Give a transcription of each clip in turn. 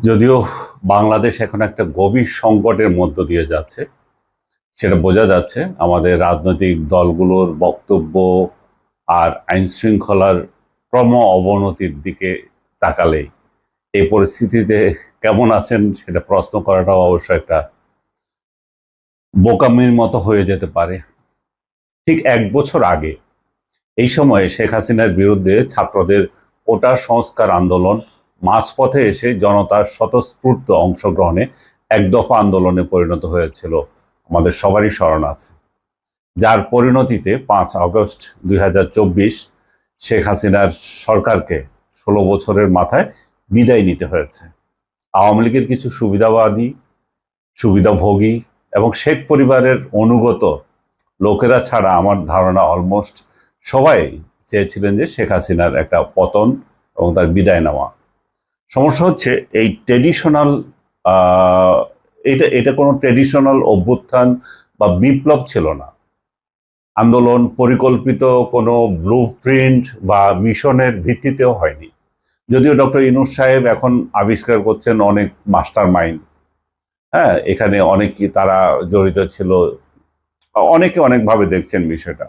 যদিও বাংলাদেশ এখন একটা গভীর সংকটের মধ্য দিয়ে যাচ্ছে, সেটা বোঝা যাচ্ছে আমাদের রাজনৈতিক দলগুলোর বক্তব্য আর আইন শৃঙ্খলার ক্রম অবনতির দিকে তাকালেই। এই পরিস্থিতিতে কেমন আছেন সেটা প্রশ্ন করাটাও অবশ্য একটা বোকামির মতো হয়ে যেতে পারে। ঠিক 1 বছর আগে এই সময়ে শেখ হাসিনার বিরুদ্ধে ছাত্রদের কোটা সংস্কার আন্দোলন মাঝপথে এসে জনতার স্বতঃস্ফূর্ত অংশগ্রহণে এক দফা আন্দোলনে পরিণত হয়েছিল, আমাদের সবারই স্মরণ আছে। যার পরিণতিতে 5 আগস্ট 2024 শেখ হাসিনার সরকারকে 16 বছরের মাথায় বিদায় নিতে হয়েছে। আওয়ামী লীগের কিছু সুবিধাভোগী এবং শেখ পরিবারের অনুগত লোকেরা ছাড়া আমার ধারণা অলমোস্ট সবাই চেয়েছিলেন যে শেখ হাসিনার একটা পতন এবং তার বিদায় নেওয়া। সমস্যা হচ্ছে এই ট্রেডিশনাল এটা কোনো ট্রেডিশনাল অভ্যুত্থান বা বিপ্লব ছিল না। আন্দোলন পরিকল্পিত কোনো ব্লুপ্রিন্ট বা মিশনের ভিত্তিতেও হয়নি। যদিও ডক্টর ইউনূস সাহেব এখন আবিষ্কার করছেন অনেক মাস্টার মাইন্ড, হ্যাঁ, এখানে অনেক কি তারা জড়িত ছিল, অনেকে অনেকভাবে দেখছেন বিষয়টা।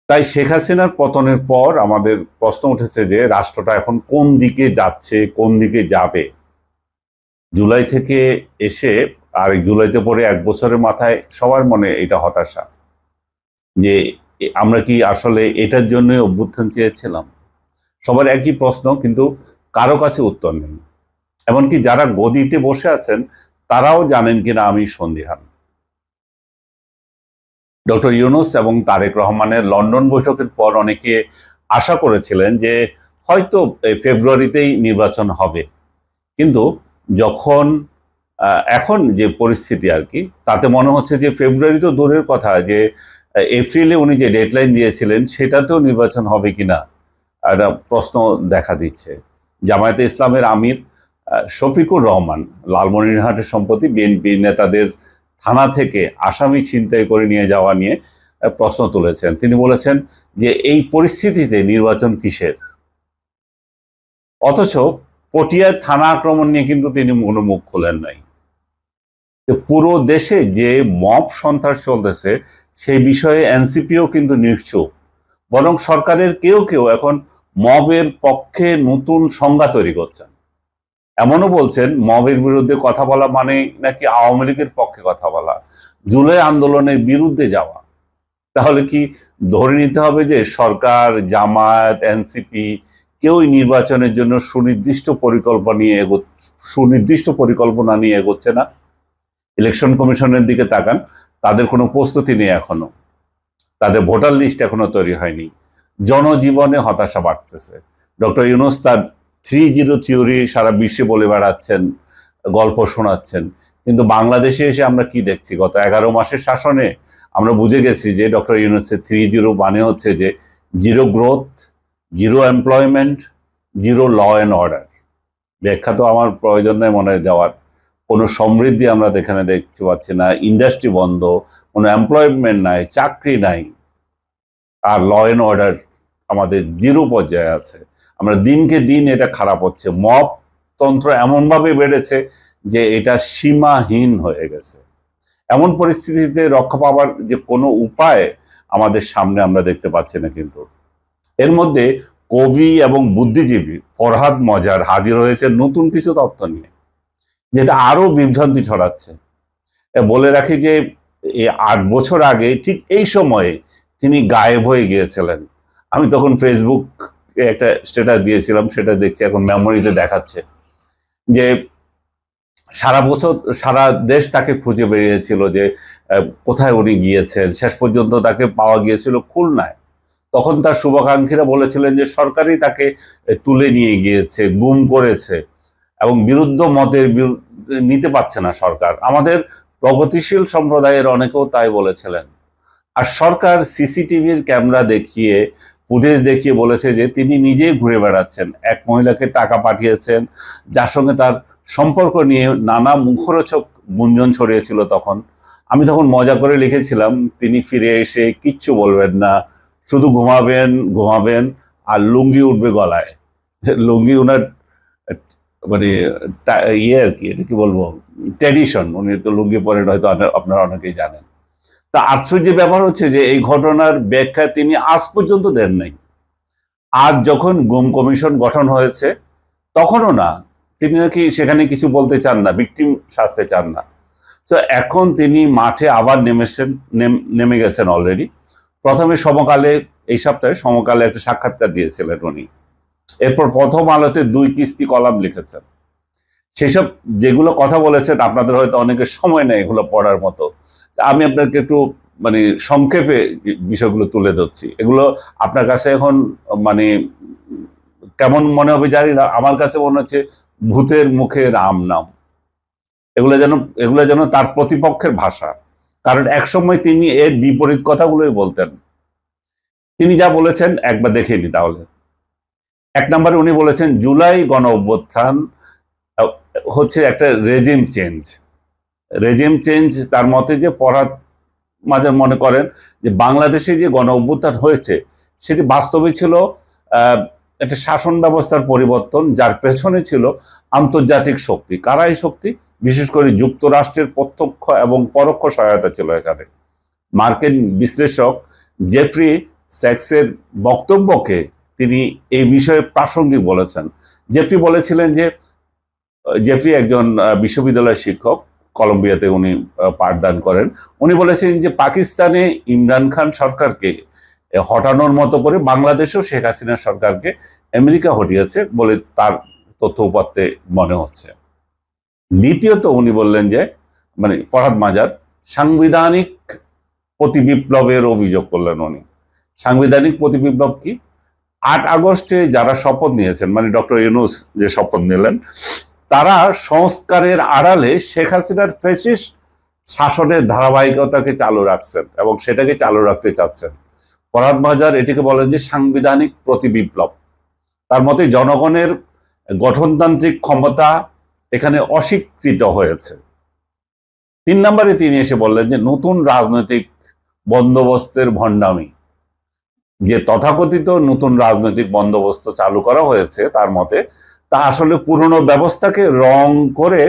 তাই শেখ হাসিনার পতনের পর আমাদের প্রশ্ন উঠেছে যে রাষ্ট্রটা এখন কোন দিকে যাচ্ছে, কোন দিকে যাবে। জুলাই থেকে এসে আরেক জুলাইতে পরে 1 বছরের মাথায় সবার মনে এটা হতাশা যে আমরা কি আসলে এটার জন্যই অভ্যুত্থান চেয়েছিলাম। সবার একই প্রশ্ন, কিন্তু কারো কাছে উত্তর নেই। এমনকি যারা গদিতে বসে আছেন তারাও জানেন কিনা আমি সন্দিহান। ডক্টর ইউনূস এবং তারেক রহমানের লন্ডন বৈঠকের পর অনেকে আশা করেছিলেন যে হয়তো ফেব্রুয়ারিতেই নির্বাচন হবে, কিন্তু যখন এখন যে পরিস্থিতি আর কি, তাতে মনে হচ্ছে যে ফেব্রুয়ারি তো দূরের কথা, যে এপ্রিলে উনি যে ডেডলাইন দিয়েছিলেন সেটাতেও নির্বাচন হবে কিনা একটা প্রশ্ন দেখা দিচ্ছে। জামায়াতে ইসলামের আমির শফিকুর রহমান লালমনিরহাটের সম্প্রতি বিএনপি নেতাদের থানা থেকে আসামি ছিনতাই করে নিয়ে যাওয়া নিয়ে প্রশ্ন তুলেছেন। তিনি বলেছেন যে এই পরিস্থিতিতে নির্বাচন কিসের, অথচ পটিয়ার থানা আক্রমণ নিয়ে কিন্তু তিনি কোনো মুখ খোলেন নাই। পুরো দেশে যে মব সন্ত্রাস চলতেছে সেই বিষয়ে এনসিপিও কিন্তু নিশ্চুপ, বরং সরকারের কেউ কেউ এখন মবের পক্ষে নতুন সংজ্ঞা তৈরি করছেন। এমনও বলছেন মবের বিরুদ্ধে কথা বলা মানে নাকি আওয়ামী লীগের পক্ষে কথা বলা, জুলাই আন্দোলনের বিরুদ্ধে যাওয়া। তাহলে কি ধরে নিতে হবে যে সরকার, জামায়াত, এনসিপি কেউই নির্বাচনের জন্য সুনির্দিষ্ট পরিকল্পনা নিয়ে এগোচ্ছে না? ইলেকশন কমিশনের দিকে তাকান, তাদের কোনো প্রস্তুতি নেই এখনো, তাদের ভোটার লিস্ট এখনো তৈরি হয়নি। জনজীবনে হতাশা বাড়তেছে। ডক্টর ইউনূস তার 3-0 থিওরি সারা বিশ্বে বলে বেড়াচ্ছেন, গল্প শোনাচ্ছেন, কিন্তু বাংলাদেশে এসে আমরা কি দেখছি? গত 11 মাসের শাসনে আমরা বুঝে গেছি যে ডক্টর ইউনূসের 3-0 মানে হচ্ছে যে 0 growth, 0 employment, 0 law and order. ব্যাখ্যা তো আমার প্রয়োজন নেই মনে দেওয়ার। কোনো সমৃদ্ধি আমরা এখানে দেখতে পাচ্ছি না, ইন্ডাস্ট্রি বন্ধ, কোনো এমপ্লয়মেন্ট নাই, চাকরি নাই, আর ল অ্যান্ড অর্ডার আমাদের 0 পর্যায়ে আছে। আমরা দিনকে দিন এটা খারাপ হচ্ছে। মব তন্ত্র এমনভাবে বেড়েছে যে এটা সীমাহীন হয়ে গেছে। এমন পরিস্থিতিতে রক্ষা পাওয়ার যে কোনো উপায় আমাদের সামনে আমরা দেখতে পাচ্ছি না। কিন্তু এর মধ্যে কবি এবং বুদ্ধিজীবী ফরহাদ মজার হাজির হয়েছে নতুন কিছু তথ্য নিয়ে, যেটা আরো বিভ্রান্তি ছড়াচ্ছে। বলে রাখি যে 8 বছর আগে ঠিক এই সময়ে তিনি গায়েব হয়ে গিয়েছিলেন। আমি তখন ফেসবুক একটা স্ট্যাটাস দিয়েছিলাম, সেটা দেখছি এখন মেমোরিতে দেখাচ্ছে যে সারা বছর সারা দেশ তাকে খুঁজে বেরিয়েছিল যে কোথায় উনি গিয়েছেন। শেষ পর্যন্ত তাকে পাওয়া গিয়েছিল খুলনায়। তখন তার শুভাকাঙ্ক্ষীরা বলেছিলেন যে সরকারই তাকে তুলে নিয়ে গিয়েছে, গুম করেছে এবং বিরুদ্ধ মতের নিতে পারছে না সরকার। আমাদের প্রগতিশীল সম্প্রদায়ের অনেকেও তাই বলেছিলেন। আর সরকার সিসিটিভির ক্যামেরা দেখিয়ে, ফুটেজ দেখিয়ে বলেছে যে তিনি নিজেই ঘুরে বেড়াচ্ছেন, এক মহিলাকে টাকা পাঠিয়েছেন, যার সঙ্গে তার সম্পর্ক নিয়ে নানা মুখরোচক গুঞ্জন ছড়িয়েছিল। তখন আমি মজা করে লিখেছিলাম, তিনি ফিরে এসে কিচ্ছু বলবেন না, শুধু ঘুমাবেন আর লুঙ্গি উঠবে গলায়। লুঙ্গি ওনার মানে ইয়ে আর কি, এটা কি বলবো, ট্র্যাডিশন। উনি তো লুঙ্গি পরেন, হয়তো আপনারা অনেকেই জানেন। তা আশ্চর্যের ব্যাপার হচ্ছে যে এই ঘটনার ব্যাখ্যা তিনি আজ পর্যন্ত দেন নাই। আজ যখন গুম কমিশন গঠন হয়েছে তখনও না, তিনি নাকি সেখানে কিছু বলতে চান না, ভিকটিম সাজতে চান না। তো এখন তিনি মাঠে আবার নেমে গেছেন অলরেডি। প্রথমে সমকালে, এই সপ্তাহে সমকালে একটা সাক্ষাৎকার দিয়েছিলেন উনি। এরপর প্রথম আলোতে 2 কিস্তি কলাম লিখেছেন। সেসব যেগুলো কথা বলেছেন, আপনাদের হয়তো অনেকের সময় নেই এগুলো পড়ার মতো। আমি আপনাকে একটু মানে সংক্ষেপে বিষয়গুলো তুলে ধরছি। এগুলো আপনার কাছে এখন মানে কেমন মনে হবে জানি না, আমার কাছে মনে হচ্ছে ভূতের মুখে রাম নাম। এগুলো যেন তার প্রতিপক্ষের ভাষা। কারণ একসময় তিনি এর বিপরীত কথাগুলোই বলতেন। তিনি যা বলেছেন একবার দেখে নি তাহলে। 1 নম্বরে উনি বলেছেন জুলাই গণ অভ্যুত্থান হচ্ছে একটা রেজিম চেঞ্জ। তার মতে যে পড়ার মাঝে মনে করেন যে বাংলাদেশে যে গণ অভ্যুত্থান হয়েছে সেটি বাস্তবে ছিল একটা শাসন ব্যবস্থার পরিবর্তন, যার পেছনে ছিল আন্তর্জাতিক শক্তি। কারা এই শক্তি? বিশেষ করে যুক্তরাষ্ট্রের প্রত্যক্ষ এবং পরোক্ষ সহায়তা ছিল এখানে। মার্কিন বিশ্লেষক জেফ্রি স্যাক্সের বক্তব্যকে তিনি এই বিষয়ে প্রাসঙ্গিক বলেছেন। জেফ্রি একজন বিশ্ববিদ্যালয়ের শিক্ষক, কলম্বিয়াতে উনি পাঠদান করেন। উনি বলেছেন যে পাকিস্তানে ইমরান খান সরকারকে হটানোর মতো করে বাংলাদেশেও শেখ হাসিনার সরকারকে আমেরিকা হটিয়েছে বলে তার তথ্য উপাত্তে মনে হচ্ছে। দ্বিতীয়ত উনি বললেন যে মানে ফরহাদ মাজার সাংবিধানিক প্রতিবিপ্লবের অভিযোগ করলেন উনি। সাংবিধানিক প্রতিবিপ্লব কি? 8 আগস্টে যারা শপথ নিয়েছেন, মানে ডক্টর ইউনূস যে শপথ নিলেন, তারা সংস্কারের আড়ালে শেখ হাসিনার ফ্যাসিস্ট শাসনের ধারাবাহিকতাকে চালু রাখছেন এবং সেটাকে চালু রাখতে চাচ্ছেন। ফরহাদ মাজার এটিকে বলেন যে সাংবিধানিক প্রতিবিপ্লব। তার মতে জনগণের গঠনতান্ত্রিক ক্ষমতা এখানে অস্বীকৃত হয়েছে। 3 নম্বরে তিনি এসে বললেন যে নতুন রাজনৈতিক বন্দোবস্তের ভণ্ডামি। যে তথাকথিত নতুন রাজনৈতিক বন্দোবস্ত চালু করা হয়েছে তার মতে তা আসলে পুরনো ব্যবস্থাকে রং করে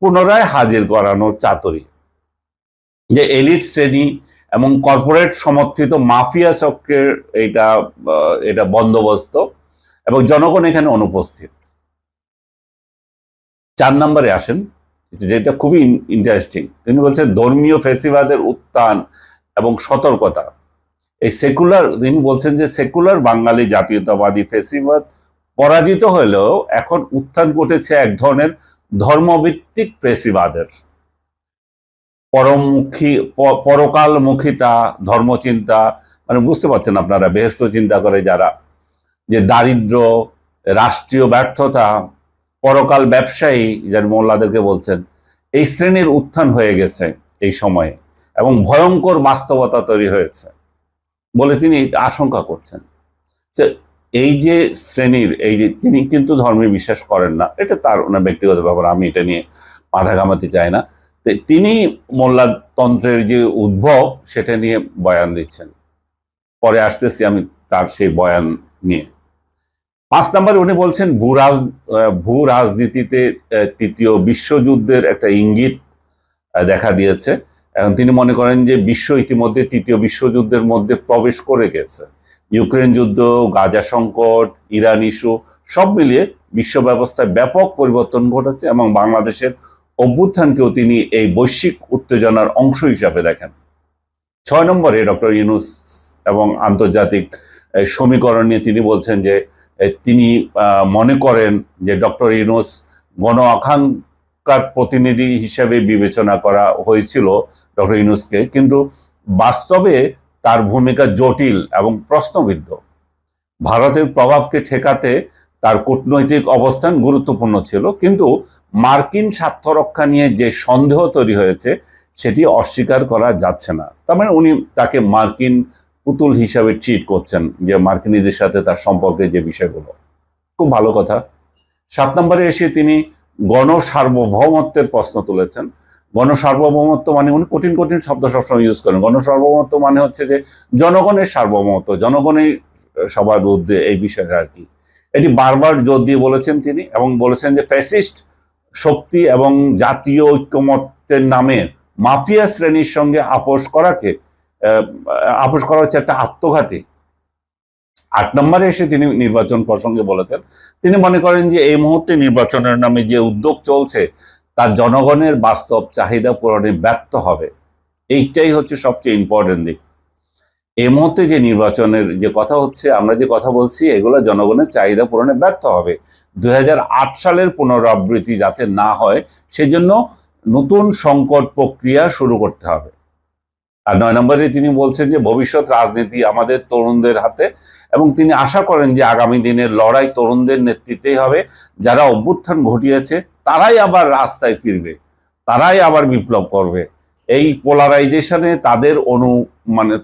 পুনরায় হাজির করানোর চাতুরি। যে এলিট শ্রেণী এবং কর্পোরেট সমর্থিত মাফিয়া চক্রের এটা বন্দোবস্ত এবং জনগণ এখানে অনুপস্থিত। 4 নম্বরে আসেন, যেটা খুবই ইন্টারেস্টিং। তিনি বলছেন ধর্মীয় ফ্যাসিবাদের উত্থান এবং সতর্কতা। তিনি বলছেন যে সেকুলার বাঙালি জাতীয়তাবাদী ফ্যাসিবাদ পরাজিত হলেও এখন উত্থান ঘটেছে এক ধরনের ধর্মভিত্তিক ফ্যাসিবাদের। পরকালমুখিতা, ধর্মচিন্তা, মানে বুঝতে পারছেন আপনারা, বেহেশত চিন্তা করে যারা, যে দারিদ্র, রাষ্ট্রীয় ব্যর্থতা, পরকাল ব্যবসায়ী, যার মোল্লাদেরকে বলছেন, এই শ্রেণীর উত্থান হয়ে গেছে এই সময়ে এবং ভয়ঙ্কর বাস্তবতা তৈরি হয়েছে বলে তিনি আশঙ্কা করছেন। এই যে শ্রেণীর, তিনি কিন্তু ধর্মে বিশ্বাস করেন না, এটা তার ওনার ব্যক্তিগত ব্যাপার, আমি এটা নিয়ে মাথা ঘামাতে চাই না। তিনি মোল্লাতন্ত্রের যে উদ্ভব সেটা নিয়ে বয়ান দিচ্ছেন। পরে আসতেছি আমি তার সেই বয়ান নিয়ে। 5 নম্বরে উনি বলছেন ভূ রাজনীতিতে 3য় বিশ্বযুদ্ধের একটা ইঙ্গিত দেখা দিয়েছে। এখন তিনি মনে করেন যে বিশ্ব ইতিমধ্যে 3য় বিশ্বযুদ্ধের মধ্যে প্রবেশ করে গেছে। ইউক্রেন যুদ্ধ, গাজা সংকট, ইরান ইস্যু সব মিলিয়ে বিশ্ব ব্যবস্থায় ব্যাপক পরিবর্তন ঘটেছে এবং বাংলাদেশের অভ্যুত্থানকেও তিনি এই বৈশ্বিক উত্তেজনার অংশ হিসাবে দেখেন। 6 নম্বরে ডক্টর ইউনূস এবং আন্তর্জাতিক সমীকরণ নিয়ে তিনি বলছেন যে তিনি মনে করেন যে ডক্টর ইউনূস গণ আকাঙ্ক্ষার প্রতিনিধি হিসেবে বিবেচনা করা হয়েছিল ডক্টর ইউনূসকে, কিন্তু বাস্তবে তার ভূমিকা জটিল এবং প্রশ্নবিদ্ধ। ভারতের প্রভাবকে ঠেকাতে তার কূটনৈতিক অবস্থান গুরুত্বপূর্ণ ছিল, কিন্তু মার্কিন স্বার্থ রক্ষা নিয়ে যে সন্দেহ তৈরি হয়েছে সেটি অস্বীকার করা যাচ্ছে না। তার মানে উনি তাকে মার্কিন পুতুল হিসাবে ট্রিট করছেন, যে মার্কিনীদের সাথে তার সম্পর্কে যে বিষয়গুলো। খুব ভালো কথা। 7 নম্বরে এসে তিনি গণসার্বভৌমত্বের প্রশ্ন তুলেছেন। গণসার্বভৌমত্ব মানে উনি কঠিন কঠিন শব্দ সবসময় ইউজ করেন। গণসার্বভৌমত্ব মানে হচ্ছে যে জনগণের সার্বভৌমত্ব, জনগণের সবার ঊর্ধ্বে, এই বিষয়টা আর কি। এটি বারবার জোর দিয়ে বলেছেন তিনি, এবং বলেছেন যে ফ্যাসিস্ট শক্তি এবং জাতীয় ঐক্যমত্যের নামে মাফিয়া শ্রেণীর সঙ্গে আপোষ করা হচ্ছে একটা আত্মঘাতী। 8 নম্বরে এসে তিনি নির্বাচন প্রসঙ্গে বলেছেন, তিনি মনে করেন যে এই মুহূর্তে নির্বাচনের নামে যে উদ্যোগ চলছে তার জনগণের বাস্তব চাহিদা পূরণে ব্যর্থ হবে। এইটাই হচ্ছে সবচেয়ে ইম্পর্টেন্ট দিক। এই মুহূর্তে যে নির্বাচনের যে কথা হচ্ছে, আমরা যে কথা বলছি, এগুলো জনগণের চাহিদা পূরণে ব্যর্থ হবে। 2008 সালের পুনরাবৃত্তি যাতে না হয় সেই জন্য নতুন সংকট প্রক্রিয়া শুরু করতে হবে। আর 9 নম্বরে তিনি বলছেন যে ভবিষ্যৎ রাজনীতি আমাদের তরুণদের হাতে, এবং তিনি আশা করেন যে আগামী দিনের লড়াই তরুণদের নেতৃত্বেই হবে। যারা অভ্যুত্থান ঘটিয়েছে তারাই আবার রাস্তায় ফিরবে, তারাই আবার বিপ্লব করবে। এই পোলারাইজেশনে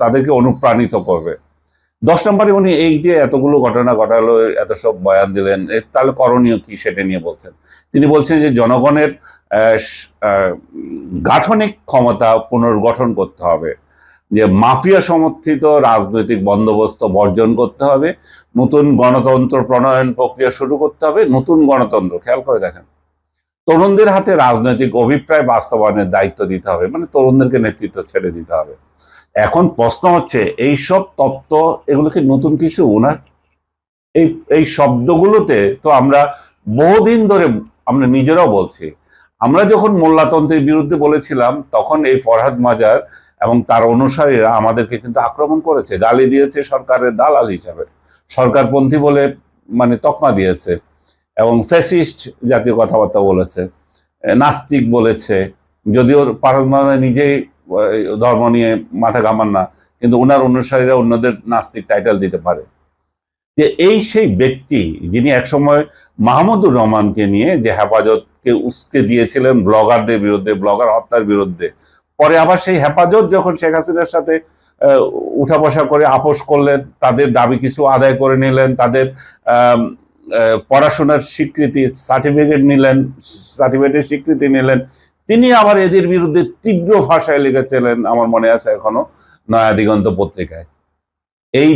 তাদেরকে অনুপ্রাণিত করবে। 10 নম্বরে উনি এই যে এতগুলো ঘটনা ঘটালো, এত সব বয়ান দিলেন, তাহলে করণীয় কি সেটা নিয়ে বলছেন। তিনি বলছেন যে জনগণের গাঠনিক ক্ষমতা পুনর্গঠন করতে হবে, যে মাফিয়া সমর্থিত রাজনৈতিক বন্দোবস্ত বর্জন করতে হবে, নতুন গণতন্ত্র প্রণয়ন প্রক্রিয়া শুরু করতে হবে। নতুন গণতন্ত্র, খেয়াল করে দেখেন, তরুণদের হাতে রাজনৈতিক অভিপ্রায় বাস্তবায়নের দায়িত্ব দিতে হবে, মানে তরুণদেরকে নেতৃত্ব ছেড়ে দিতে হবে। এখন প্রশ্ন হচ্ছে, এইসব তত্ত্ব এগুলো কি নতুন কিছু? ওনার এই শব্দগুলোতে তো আমরা বহুদিন ধরে আমরা নিজেরাও বলছি। আমরা যখন মোল্লাতন্ত্রের বিরুদ্ধে বলেছিলাম তখন এই ফরহাদ মাজার এবং তার অনুসারীরা আমাদেরকে কিন্তু আক্রমণ করেছে, গালি দিয়েছে, সরকারের দালাল হিসাবে সরকারপন্থী বলে তকমা দিয়েছে, এবং ফ্যাসিস্ট জাতীয় কথাবার্তা বলেছে, নাস্তিক বলেছে। যদিও ফরহাদ মাজার নিজেই ধর্ম নিয়ে মাথা ঘামান না, কিন্তু ওনার অনুসারীরা অন্যদের নাস্তিক টাইটেল দিতে পারে। যে এই সেই ব্যক্তি যিনি একসময় মাহমুদুর রহমানকে নিয়ে যে হেফাজতকে উস্কে দিয়েছিলেন ব্লগারদের বিরুদ্ধে, ব্লগার হত্যার বিরুদ্ধে, পরে আবার সেই হেফাজত যখন শেখ হাসিনার সাথে উঠা বসা করে আপোষ করলেন, তাদের দাবি কিছু আদায় করে নিলেন, তাদের পড়াশোনার সার্টিফিকেটের স্বীকৃতি নিলেন, তিনি আবার এদের বিরুদ্ধে তীব্র ভাষায় লিখেছিলেন, আমার মনে আছে এখনো, নয়া দিগন্ত পত্রিকায়। এই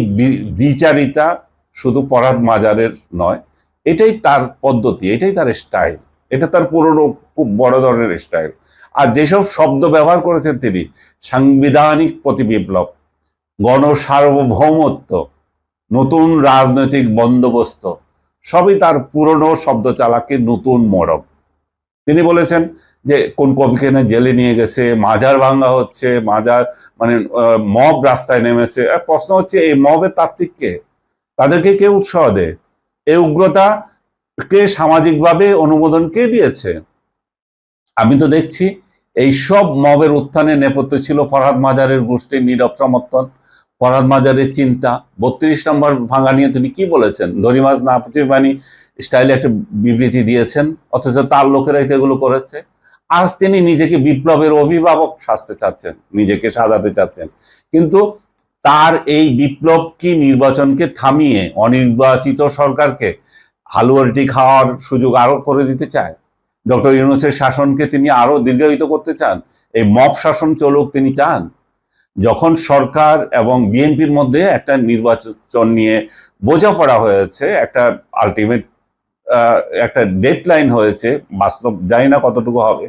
দ্বিচারিতা শুধু ফরহাদ মাজারের নয়, এটাই তার পদ্ধতি, এটাই তার স্টাইল, এটা তার পুরনো খুব বড় ধরনের স্টাইল। আর যেসব শব্দ ব্যবহার করেছেন তিনি, সাংবিধানিক প্রতিবিপ্লব, গণসার্বভৌমত্ব, নতুন রাজনৈতিক বন্দোবস্ত, সবই তার পুরনো শব্দ চালাকে নতুন মোড়ক। তিনি বলেছেন যে কোন কবিকে না জেলে নিয়ে গেছে, মাজার ভাঙ্গা হচ্ছে, মব রাস্তায় নেমেছে। প্রশ্ন হচ্ছে, এই মবের তাত্ত্বিক কে? তাদেরকে কে উৎসাহ দেয়? এই উগ্রতাকে সামাজিকভাবে অনুমোদন কে দিয়েছে? আমি তো দেখছি এই সব মবের উত্থানের নেপথ্য ছিল ফরহাদ মাজারের গোষ্ঠীর নীরব সমর্থন, ফরহাদ মাজারের চিন্তা। 32 নম্বর ভাঙা নিয়ে তিনি কি বলেছেন? দড়ি মাছ না প্রতিবাণী স্টাইলে একটা বিবৃতি দিয়েছেন, অথচ তার লোকেরাই তো এগুলো করেছে। আজ তিনি নিজেকে বিপ্লবের অভিভাবক নিজেকে সাজাতে চাচ্ছেন, কিন্তু তার এই বিপ্লব কি নির্বাচনকে থামিয়ে অনির্বাচিত সরকারকে হালুয়াটি খাওয়ার সুযোগ আরো করে দিতে চায়? ডক্টর ইউনূসের শাসনকে তিনি আরো দীর্ঘায়িত করতে চান? এই মব শাসন চলুক তিনি চান? যখন সরকার এবং বিএনপির মধ্যে একটা নির্বাচন নিয়ে বোঝাপড়া হয়েছে, একটা আলটিমেট একটা ডেডলাইন হয়েছে, বাস্তব জানি না কতটুকু হবে,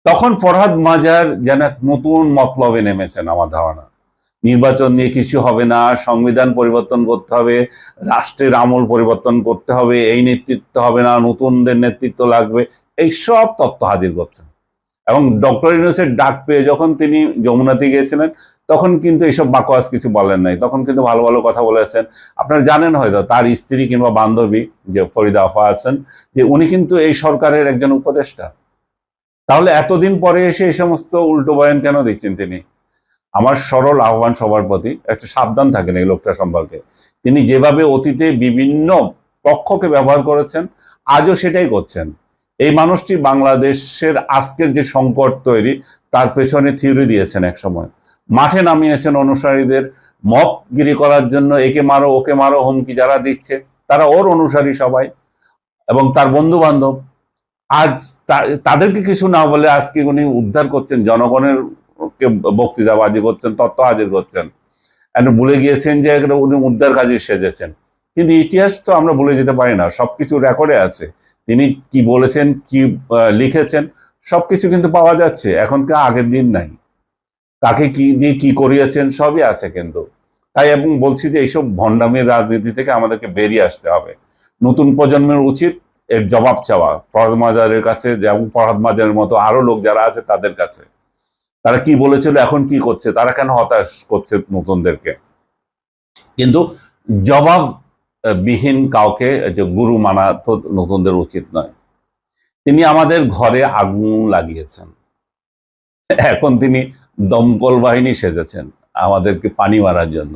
তখন ফরহাদ মাজার যেন নতুন মতলবে নেমেছেন। আমার ধারণা নির্বাচন নিয়ে কিছু হবে না, সংবিধান পরিবর্তন করতে হবে, রাষ্ট্রের আমল পরিবর্তন করতে হবে, এই নেতৃত্ব হবে না, নতুনদের নেতৃত্ব লাগবে, এই সব তত্ত্ব হাজির করছেন। এবং ডক্টর ইউনূসের ডাক পেয়ে যখন তিনি যমুনাতে গিয়েছিলেন, তখন কিন্তু এইসব বাকওয়াজ কিছু বলেন নাই, তখন কিন্তু ভালো ভালো কথা বলেছেন। আপনারা জানেন হয়তো তার স্ত্রী কিংবা বান্ধবী যে ফরিদা আফা আছেন, যে উনি কিন্তু এই সরকারের একজন উপদেষ্টা। তাহলে এতদিন পরে এসে এই সমস্ত উল্টো বয়ান কেন দিচ্ছেন তিনি? আমার সরল আহ্বান সবার প্রতি, একটা সাবধান থাকেন এই লোকটা সম্পর্কে। তিনি যেভাবে অতীতে বিভিন্ন পক্ষকে ব্যবহার করেছেন, আজও সেটাই করছেন। এই মানুষটি বাংলাদেশের আজকের যে সংকট তৈরি, তার পেছনে থিওরি দিয়েছেন এক সময়, মাঠে নামিয়েছেন অনুসারীদের মপগিরি করার জন্য, একে মারো ওকে মারো হুমকি যারা দিচ্ছে তারা ওর অনুসারী সবাই, এবং তার বন্ধু বান্ধব। আজ তাদেরকে কিছু না বলে আজকে উনি উদ্ধার করছেন, জনগণের বক্তৃতাবাজি করছেন, তত্ত্ব হাজির করছেন। ভুলে গিয়েছেন যে উনি উদ্ধার কাজী সেজেছেন। কিন্তু ইতিহাস তো আমরা ভুলে যেতে পারি না, সবকিছু রেকর্ডে আছে। তিনি কি বলেছেন, কি লিখেছেন, সবকিছু কিন্তু পাওয়া যাচ্ছে। এখন কি আগের দিন নাই, কাকে কি দিয়ে কি করিয়েছেন সবই আছে কিন্তু। তাই এবং বলছি যে এইসব ভণ্ডামির রাজনীতি থেকে আমাদেরকে বেরিয়ে আসতে হবে। নতুন প্রজন্মের উচিত এর জবাব চাওয়া ফরহাদ মাজারের কাছে, যেমন ফরহাদ মাজারের মতো আরো লোক যারা আছে তাদের কাছে। তারা কি বলেছিল, এখন কি করছে, তারা কেন হতাশ করছে নতুনদেরকে। কিন্তু জবাব বিহীন কাউকে যে গুরু মানা তো নতুনদের উচিত নয়। তিনি আমাদের ঘরে আগুন লাগিয়েছেন, এখন তিনি দমকল বাহিনী সেজেছেন আমাদেরকে পানি মারার জন্য।